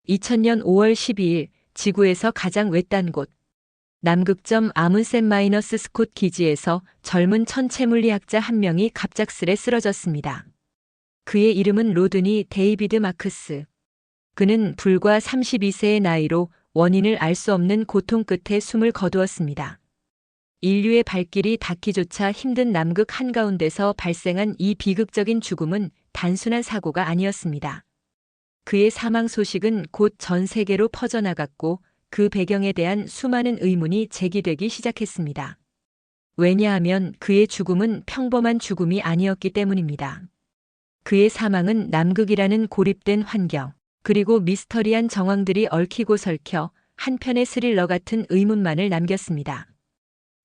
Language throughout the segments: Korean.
2000년 5월 12일 지구에서 가장 외딴 곳 남극점 아문센 스콧 기지에서 젊은 천체물리학자 한 명이 갑작스레 쓰러졌습니다. 그의 이름은 로드니 데이비드 마크스. 그는 불과 32세의 나이로 원인을 알 수 없는 고통 끝에 숨을 거두었습니다. 인류의 발길이 닿기조차 힘든 남극 한가운데서 발생한 이 비극적인 죽음은 단순한 사고가 아니었습니다. 그의 사망 소식은 곧 전 세계로 퍼져나갔고 그 배경에 대한 수많은 의문이 제기되기 시작했습니다. 왜냐하면 그의 죽음은 평범한 죽음이 아니었기 때문입니다. 그의 사망은 남극이라는 고립된 환경, 그리고 미스터리한 정황들이 얽히고 설켜 한편의 스릴러 같은 의문만을 남겼습니다.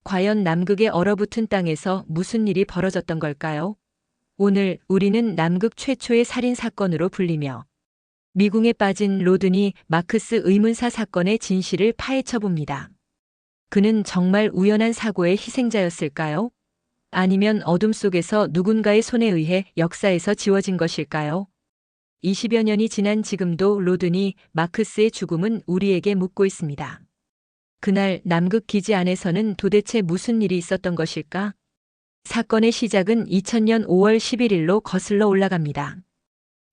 과연 남극의 얼어붙은 땅에서 무슨 일이 벌어졌던 걸까요? 오늘 우리는 남극 최초의 살인 사건으로 불리며 미궁에 빠진 로드니 마크스 의문사 사건의 진실을 파헤쳐 봅니다. 그는 정말 우연한 사고의 희생자였을까요? 아니면 어둠 속에서 누군가의 손에 의해 역사에서 지워진 것일까요? 20여 년이 지난 지금도 로드니 마크스의 죽음은 우리에게 묻고 있습니다. 그날 남극 기지 안에서는 도대체 무슨 일이 있었던 것일까? 사건의 시작은 2000년 5월 11일로 거슬러 올라갑니다.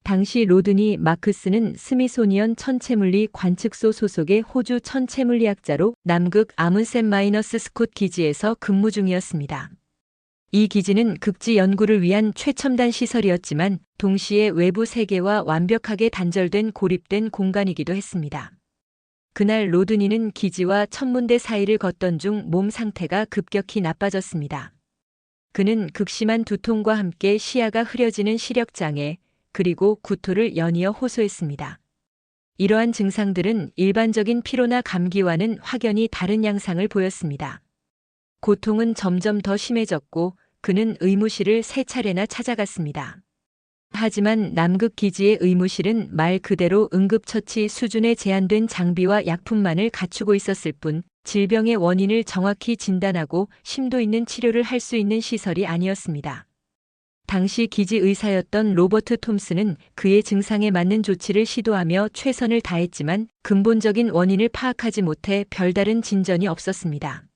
당시 로드니 마크스는 스미소니언 천체물리 관측소 소속의 호주 천체물리학자로 남극 아문센 스콧 기지에서 근무 중이었습니다. 이 기지는 극지 연구를 위한 최첨단 시설이었지만 동시에 외부 세계와 완벽하게 단절된 고립된 공간이기도 했습니다. 그날 로드니는 기지와 천문대 사이를 걷던 중 몸 상태가 급격히 나빠졌습니다. 그는 극심한 두통과 함께 시야가 흐려지는 시력장애, 그리고 구토를 연이어 호소했습니다. 이러한 증상들은 일반적인 피로나 감기와는 확연히 다른 양상을 보였습니다. 고통은 점점 더 심해졌고 그는 의무실을 3차례나 찾아갔습니다. 하지만 남극 기지의 의무실은 말 그대로 응급처치 수준의 제한된 장비와 약품만을 갖추고 있었을 뿐 질병의 원인을 정확히 진단하고 심도 있는 치료를 할 수 있는 시설이 아니었습니다. 당시 기지 의사였던 로버트 톰스는 그의 증상에 맞는 조치를 시도하며 최선을 다했지만 근본적인 원인을 파악하지 못해 별다른 진전이 없었습니다.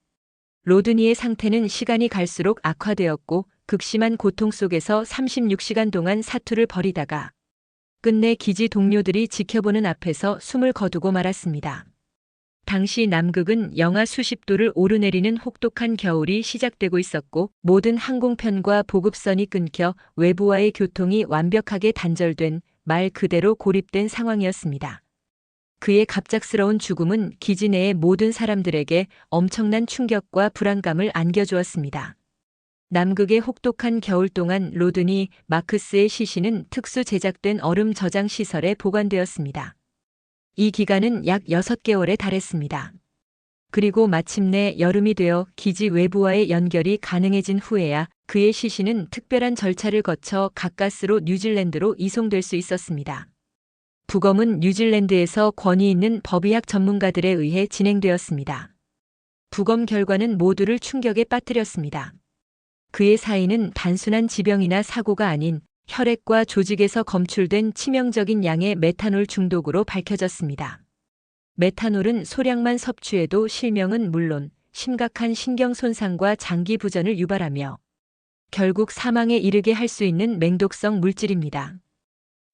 로드니의 상태는 시간이 갈수록 악화되었고 극심한 고통 속에서 36시간 동안 사투를 벌이다가 끝내 기지 동료들이 지켜보는 앞에서 숨을 거두고 말았습니다. 당시 남극은 영하 수십 도를 오르내리는 혹독한 겨울이 시작되고 있었고 모든 항공편과 보급선이 끊겨 외부와의 교통이 완벽하게 단절된 말 그대로 고립된 상황이었습니다. 그의 갑작스러운 죽음은 기지 내의 모든 사람들에게 엄청난 충격과 불안감을 안겨주었습니다. 남극의 혹독한 겨울 동안 로드니 마크스의 시신은 특수 제작된 얼음 저장 시설에 보관되었습니다. 이 기간은 약 6개월에 달했습니다. 그리고 마침내 여름이 되어 기지 외부와의 연결이 가능해진 후에야 그의 시신은 특별한 절차를 거쳐 가까스로 뉴질랜드로 이송될 수 있었습니다. 부검은 뉴질랜드에서 권위 있는 법의학 전문가들에 의해 진행되었습니다. 부검 결과는 모두를 충격에 빠뜨렸습니다. 그의 사인은 단순한 질병이나 사고가 아닌 혈액과 조직에서 검출된 치명적인 양의 메탄올 중독으로 밝혀졌습니다. 메탄올은 소량만 섭취해도 실명은 물론 심각한 신경 손상과 장기 부전을 유발하며 결국 사망에 이르게 할 수 있는 맹독성 물질입니다.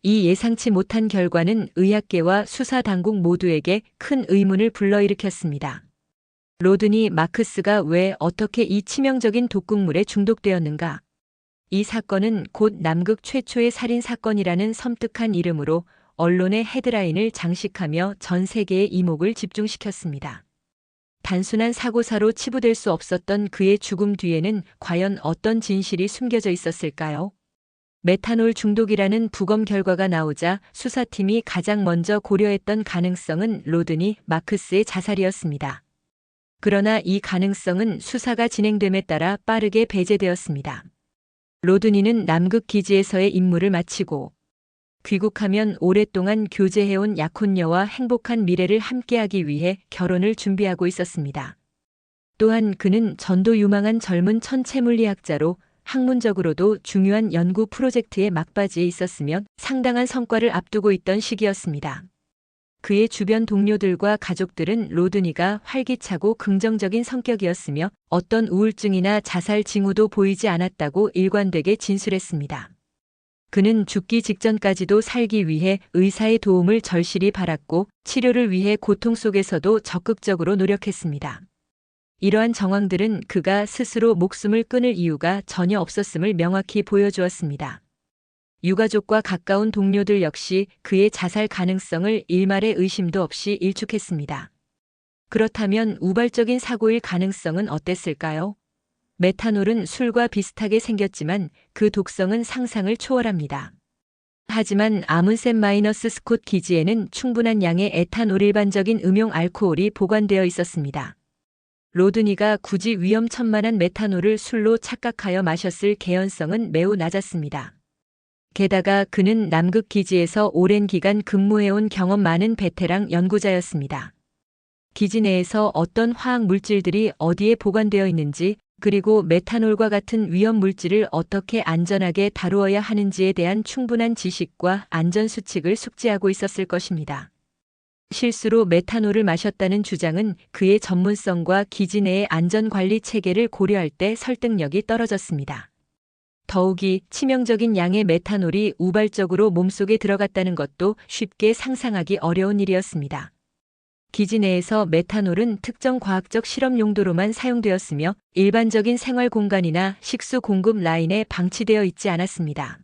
이 예상치 못한 결과는 의학계와 수사당국 모두에게 큰 의문을 불러일으켰습니다. 로드니 마크스가 왜 어떻게 이 치명적인 독극물에 중독되었는가? 이 사건은 곧 남극 최초의 살인 사건이라는 섬뜩한 이름으로 언론의 헤드라인을 장식하며 전 세계의 이목을 집중시켰습니다. 단순한 사고사로 치부될 수 없었던 그의 죽음 뒤에는 과연 어떤 진실이 숨겨져 있었을까요? 메탄올 중독이라는 부검 결과가 나오자 수사팀이 가장 먼저 고려했던 가능성은 로드니 마크스의 자살이었습니다. 그러나 이 가능성은 수사가 진행됨에 따라 빠르게 배제되었습니다. 로드니는 남극 기지에서의 임무를 마치고 귀국하면 오랫동안 교제해온 약혼녀와 행복한 미래를 함께하기 위해 결혼을 준비하고 있었습니다. 또한 그는 전도 유망한 젊은 천체물리학자로 학문적으로도 중요한 연구 프로젝트의 막바지에 있었으며 상당한 성과를 앞두고 있던 시기였습니다. 그의 주변 동료들과 가족들은 로드니가 활기차고 긍정적인 성격이었으며 어떤 우울증이나 자살 징후도 보이지 않았다고 일관되게 진술했습니다. 그는 죽기 직전까지도 살기 위해 의사의 도움을 절실히 바랐고 치료를 위해 고통 속에서도 적극적으로 노력했습니다. 이러한 정황들은 그가 스스로 목숨을 끊을 이유가 전혀 없었음을 명확히 보여주었습니다. 유가족과 가까운 동료들 역시 그의 자살 가능성을 일말의 의심도 없이 일축했습니다. 그렇다면 우발적인 사고일 가능성은 어땠을까요? 메탄올은 술과 비슷하게 생겼지만 그 독성은 상상을 초월합니다. 하지만 아문센 마이너스 스콧 기지에는 충분한 양의 에탄올 일반적인 음용 알코올이 보관되어 있었습니다. 로드니가 굳이 위험천만한 메탄올을 술로 착각하여 마셨을 개연성은 매우 낮았습니다. 게다가 그는 남극 기지에서 오랜 기간 근무해온 경험 많은 베테랑 연구자였습니다. 기지 내에서 어떤 화학 물질들이 어디에 보관되어 있는지, 그리고 메탄올과 같은 위험 물질을 어떻게 안전하게 다루어야 하는지에 대한 충분한 지식과 안전 수칙을 숙지하고 있었을 것입니다. 실수로 메탄올을 마셨다는 주장은 그의 전문성과 기지 내의 안전관리 체계를 고려할 때 설득력이 떨어졌습니다. 더욱이 치명적인 양의 메탄올이 우발적으로 몸속에 들어갔다는 것도 쉽게 상상하기 어려운 일이었습니다. 기지 내에서 메탄올은 특정 과학적 실험 용도로만 사용되었으며 일반적인 생활 공간이나 식수 공급 라인에 방치되어 있지 않았습니다.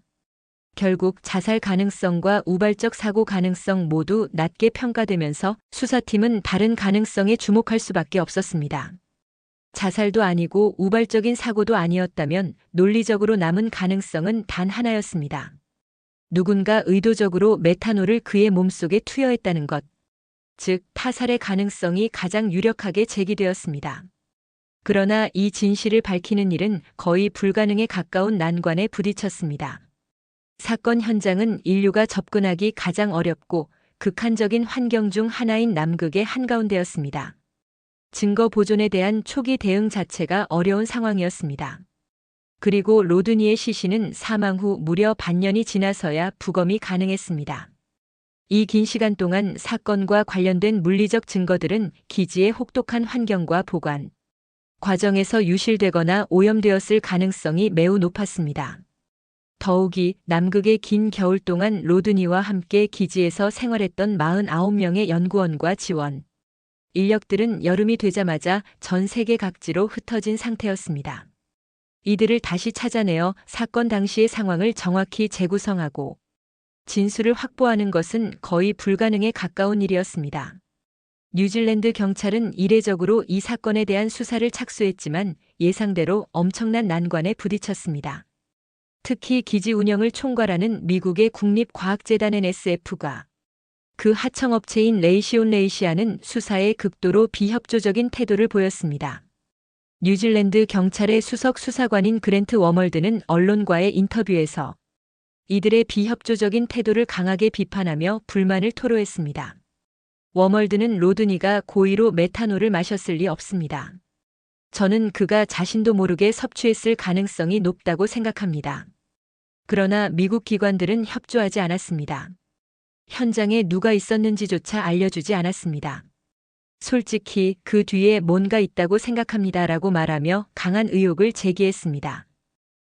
결국 자살 가능성과 우발적 사고 가능성 모두 낮게 평가되면서 수사팀은 다른 가능성에 주목할 수밖에 없었습니다. 자살도 아니고 우발적인 사고도 아니었다면 논리적으로 남은 가능성은 단 하나였습니다. 누군가 의도적으로 메탄올을 그의 몸속에 투여했다는 것, 즉 타살의 가능성이 가장 유력하게 제기되었습니다. 그러나 이 진실을 밝히는 일은 거의 불가능에 가까운 난관에 부딪혔습니다. 사건 현장은 인류가 접근하기 가장 어렵고 극한적인 환경 중 하나인 남극의 한가운데였습니다. 증거 보존에 대한 초기 대응 자체가 어려운 상황이었습니다. 그리고 로드니의 시신은 사망 후 무려 반년이 지나서야 부검이 가능했습니다. 이 긴 시간 동안 사건과 관련된 물리적 증거들은 기지의 혹독한 환경과 보관 과정에서 유실되거나 오염되었을 가능성이 매우 높았습니다. 더욱이 남극의 긴 겨울 동안 로드니와 함께 기지에서 생활했던 49명의 연구원과 지원 인력들은 여름이 되자마자 전 세계 각지로 흩어진 상태였습니다. 이들을 다시 찾아내어 사건 당시의 상황을 정확히 재구성하고 진술을 확보하는 것은 거의 불가능에 가까운 일이었습니다. 뉴질랜드 경찰은 이례적으로 이 사건에 대한 수사를 착수했지만 예상대로 엄청난 난관에 부딪혔습니다. 특히 기지 운영을 총괄하는 미국의 국립과학재단 NSF가 그 하청업체인 레이시온레이시아는 수사에 극도로 비협조적인 태도를 보였습니다. 뉴질랜드 경찰의 수석 수사관인 그랜트 워멀드는 언론과의 인터뷰에서 이들의 비협조적인 태도를 강하게 비판하며 불만을 토로했습니다. 워멀드는 로드니가 고의로 메탄올을 마셨을 리 없습니다. 저는 그가 자신도 모르게 섭취했을 가능성이 높다고 생각합니다. 그러나 미국 기관들은 협조하지 않았습니다. 현장에 누가 있었는지조차 알려주지 않았습니다. 솔직히 그 뒤에 뭔가 있다고 생각합니다라고 말하며 강한 의혹을 제기했습니다.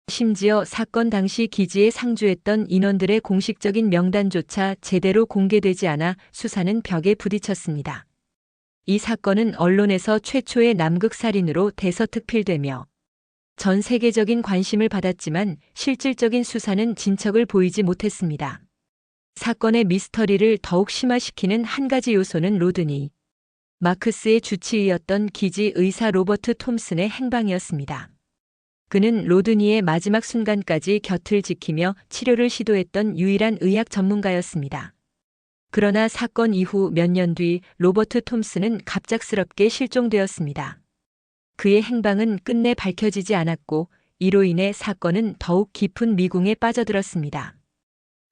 심지어 사건 당시 기지에 상주했던 인원들의 공식적인 명단조차 제대로 공개되지 않아 수사는 벽에 부딪혔습니다. 이 사건은 언론에서 최초의 남극 살인으로 대서특필되며 전 세계적인 관심을 받았지만 실질적인 수사는 진척을 보이지 못했습니다. 사건의 미스터리를 더욱 심화시키는 한 가지 요소는 로드니 마크스의 주치의였던 기지 의사 로버트 톰슨의 행방이었습니다. 그는 로드니의 마지막 순간까지 곁을 지키며 치료를 시도했던 유일한 의학 전문가였습니다. 그러나 사건 이후 몇 년 뒤 로버트 톰슨은 갑작스럽게 실종되었습니다. 그의 행방은 끝내 밝혀지지 않았고 이로 인해 사건은 더욱 깊은 미궁에 빠져들었습니다.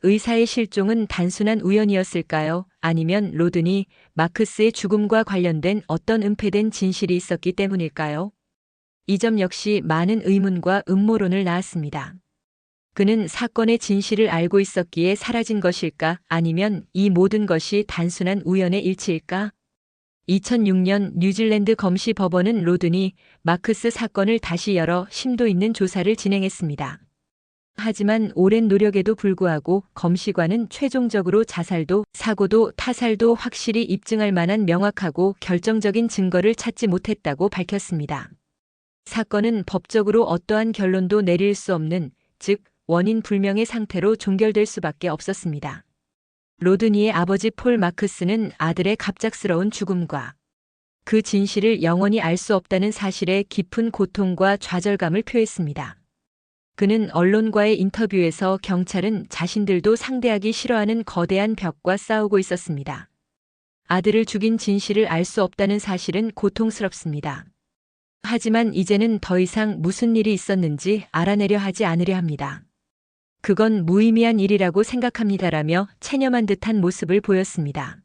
의사의 실종은 단순한 우연이었을까요? 아니면 로드니 마크스의 죽음과 관련된 어떤 은폐된 진실이 있었기 때문일까요? 이 점 역시 많은 의문과 음모론을 낳았습니다. 그는 사건의 진실을 알고 있었기에 사라진 것일까? 아니면 이 모든 것이 단순한 우연의 일치일까? 2006년 뉴질랜드 검시 법원은 로드니 마크스 사건을 다시 열어 심도 있는 조사를 진행했습니다. 하지만 오랜 노력에도 불구하고 검시관은 최종적으로 자살도 사고도 타살도 확실히 입증할 만한 명확하고 결정적인 증거를 찾지 못했다고 밝혔습니다. 사건은 법적으로 어떠한 결론도 내릴 수 없는, 즉 원인 불명의 상태로 종결될 수밖에 없었습니다. 로드니의 아버지 폴 마크스는 아들의 갑작스러운 죽음과 그 진실을 영원히 알 수 없다는 사실에 깊은 고통과 좌절감을 표했습니다. 그는 언론과의 인터뷰에서 경찰은 자신들도 상대하기 싫어하는 거대한 벽과 싸우고 있었습니다. 아들을 죽인 진실을 알 수 없다는 사실은 고통스럽습니다. 하지만 이제는 더 이상 무슨 일이 있었는지 알아내려 하지 않으려 합니다. 그건 무의미한 일이라고 생각합니다라며 체념한 듯한 모습을 보였습니다.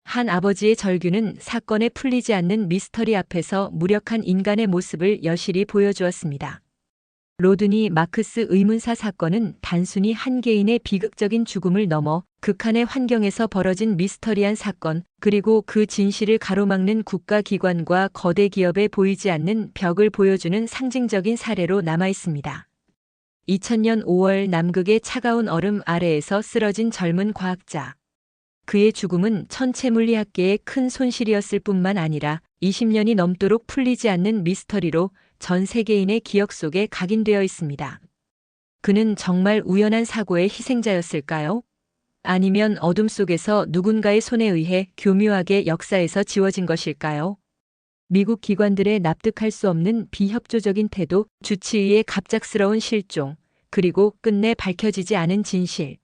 한 아버지의 절규는 사건에 풀리지 않는 미스터리 앞에서 무력한 인간의 모습을 여실히 보여주었습니다. 로드니 마크스 의문사 사건은 단순히 한 개인의 비극적인 죽음을 넘어 극한의 환경에서 벌어진 미스터리한 사건, 그리고 그 진실을 가로막는 국가기관과 거대 기업에 보이지 않는 벽을 보여주는 상징적인 사례로 남아 있습니다. 2000년 5월 남극의 차가운 얼음 아래에서 쓰러진 젊은 과학자. 그의 죽음은 천체 물리학계에 큰 손실이었을 뿐만 아니라 20년이 넘도록 풀리지 않는 미스터리로 전 세계인의 기억 속에 각인되어 있습니다. 그는 정말 우연한 사고의 희생자였을까요? 아니면 어둠 속에서 누군가의 손에 의해 교묘하게 역사에서 지워진 것일까요? 미국 기관들의 납득할 수 없는 비협조적인 태도, 주치의의 갑작스러운 실종, 그리고 끝내 밝혀지지 않은 진실.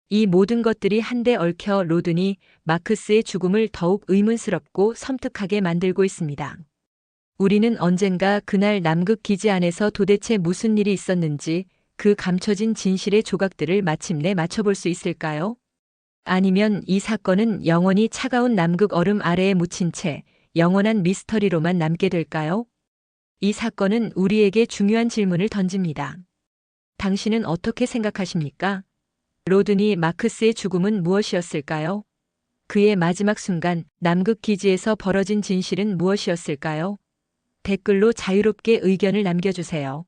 이 모든 것들이 한데 얽혀 로드니 마크스의 죽음을 더욱 의문스럽고 섬뜩하게 만들고 있습니다. 우리는 언젠가 그날 남극 기지 안에서 도대체 무슨 일이 있었는지, 그 감춰진 진실의 조각들을 마침내 맞춰볼 수 있을까요? 아니면 이 사건은 영원히 차가운 남극 얼음 아래에 묻힌 채 영원한 미스터리로만 남게 될까요? 이 사건은 우리에게 중요한 질문을 던집니다. 당신은 어떻게 생각하십니까? 로드니 마크스의 죽음은 무엇이었을까요? 그의 마지막 순간 남극 기지에서 벌어진 진실은 무엇이었을까요? 댓글로 자유롭게 의견을 남겨주세요.